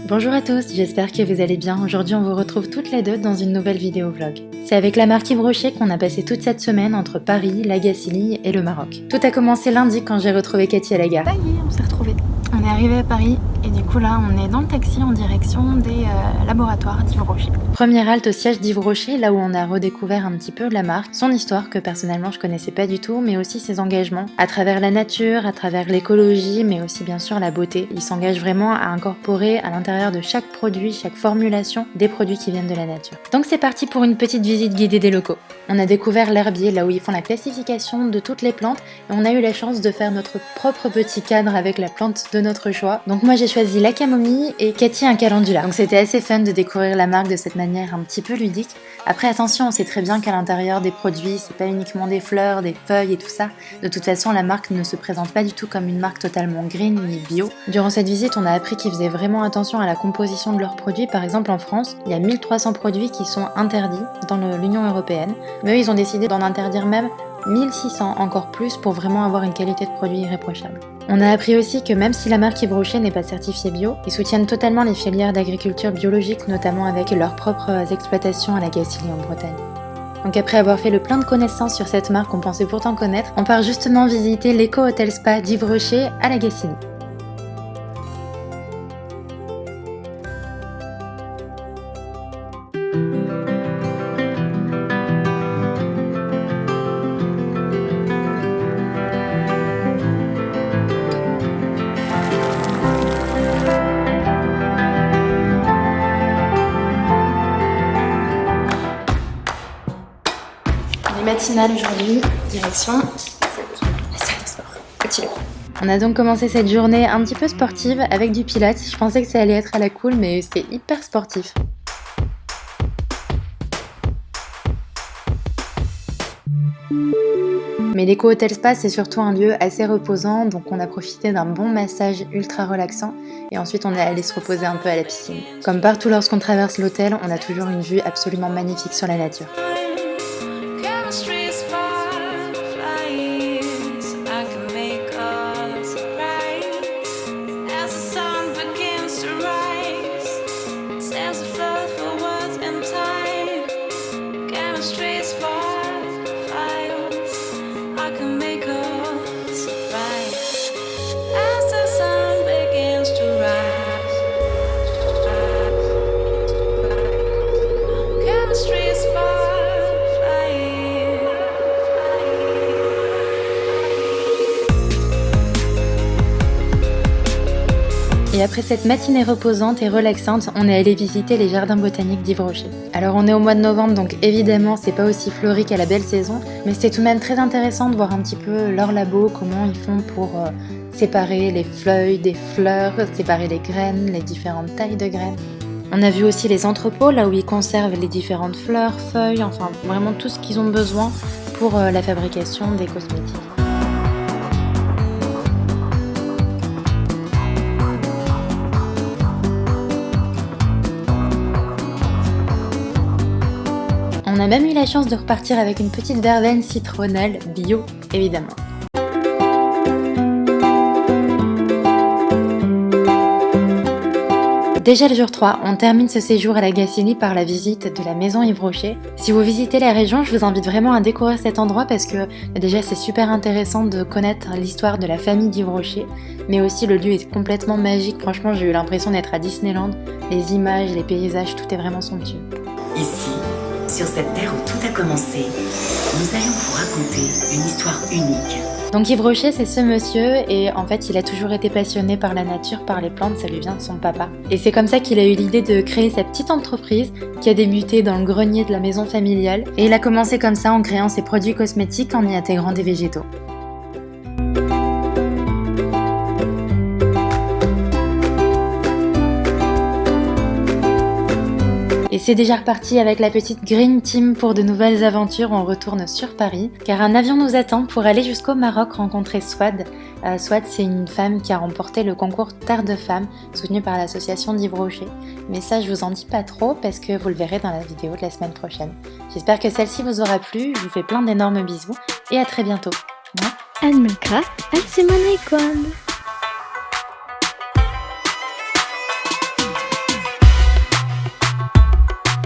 Bonjour à tous, j'espère que vous allez bien. Aujourd'hui on vous retrouve toutes les deux dans une nouvelle vidéo vlog. C'est avec la marque Yves Rocher qu'on a passé toute cette semaine entre Paris, la Gacilly et le Maroc. Tout a commencé lundi quand j'ai retrouvé Cathy à la gare. Ça y est, on s'est retrouvés. On est arrivé à Paris et du coup là on est dans le taxi en direction des laboratoires d'Yves Rocher. Première halte au siège d'Yves Rocher, là où on a redécouvert un petit peu la marque, son histoire que personnellement je connaissais pas du tout, mais aussi ses engagements à travers la nature, à travers l'écologie, mais aussi bien sûr la beauté. Il s'engage vraiment à incorporer à l'intérieur de chaque produit, chaque formulation, des produits qui viennent de la nature. Donc c'est parti pour une petite visite guidée des locaux. On a découvert l'herbier, là où ils font la classification de toutes les plantes, et on a eu la chance de faire notre propre petit cadre avec la plante de notre choix. Donc moi j'ai choisi la camomille et Cathy un calendula. Donc c'était assez fun de découvrir la marque de cette manière un petit peu ludique. Après attention, on sait très bien qu'à l'intérieur des produits, c'est pas uniquement des fleurs, des feuilles et tout ça. De toute façon, la marque ne se présente pas du tout comme une marque totalement green ni bio. Durant cette visite, on a appris qu'ils faisaient vraiment attention à la composition de leurs produits. Par exemple en France, il y a 1300 produits qui sont interdits dans l'Union européenne. Mais eux, ils ont décidé d'en interdire même 1600, encore plus, pour vraiment avoir une qualité de produit irréprochable. On a appris aussi que même si la marque Yves Rocher n'est pas certifiée bio, ils soutiennent totalement les filières d'agriculture biologique, notamment avec leurs propres exploitations à la Gacilly en Bretagne. Donc après avoir fait le plein de connaissances sur cette marque qu'on pensait pourtant connaître, on part justement visiter l'éco-hôtel spa d'Yves Rocher à la Gacilly. Matinale aujourd'hui, direction la salle de sport. Petit lot. On a donc commencé cette journée un petit peu sportive avec du pilates. Je pensais que ça allait être à la cool, mais c'est hyper sportif. Mais l'éco-hôtel spa, c'est surtout un lieu assez reposant, donc on a profité d'un bon massage ultra relaxant et ensuite on est allé se reposer un peu à la piscine. Comme partout lorsqu'on traverse l'hôtel, on a toujours une vue absolument magnifique sur la nature. Et après cette matinée reposante et relaxante, on est allé visiter les jardins botaniques d'Yves Rocher. Alors on est au mois de novembre, donc évidemment c'est pas aussi fleuri qu'à la belle saison, mais c'était tout de même très intéressant de voir un petit peu leur labo, comment ils font pour séparer les feuilles des fleurs, séparer les graines, les différentes tailles de graines. On a vu aussi les entrepôts, là où ils conservent les différentes fleurs, feuilles, enfin vraiment tout ce qu'ils ont besoin pour la fabrication des cosmétiques. On a même eu la chance de repartir avec une petite verveine citronnelle bio, évidemment. Déjà le jour 3, on termine ce séjour à la Gacilly par la visite de la maison Yves Rocher. Si vous visitez la région, je vous invite vraiment à découvrir cet endroit parce que déjà c'est super intéressant de connaître l'histoire de la famille d'Yves Rocher, mais aussi le lieu est complètement magique. Franchement, j'ai eu l'impression d'être à Disneyland. Les images, les paysages, tout est vraiment somptueux. Ici, sur cette terre où tout a commencé, nous allons vous raconter une histoire unique. Donc Yves Rocher, c'est ce monsieur et en fait il a toujours été passionné par la nature, par les plantes, ça lui vient de son papa. Et c'est comme ça qu'il a eu l'idée de créer sa petite entreprise qui a débuté dans le grenier de la maison familiale. Et il a commencé comme ça en créant ses produits cosmétiques en y intégrant des végétaux. Et c'est déjà reparti avec la petite Green Team pour de nouvelles aventures. On retourne sur Paris car un avion nous attend pour aller jusqu'au Maroc rencontrer Swad. Swad, c'est une femme qui a remporté le concours Terre de Femmes soutenu par l'association d'Yves Rocher. Mais ça, je vous en dis pas trop parce que vous le verrez dans la vidéo de la semaine prochaine. J'espère que celle-ci vous aura plu. Je vous fais plein d'énormes bisous et à très bientôt. الملكة السيمانيكون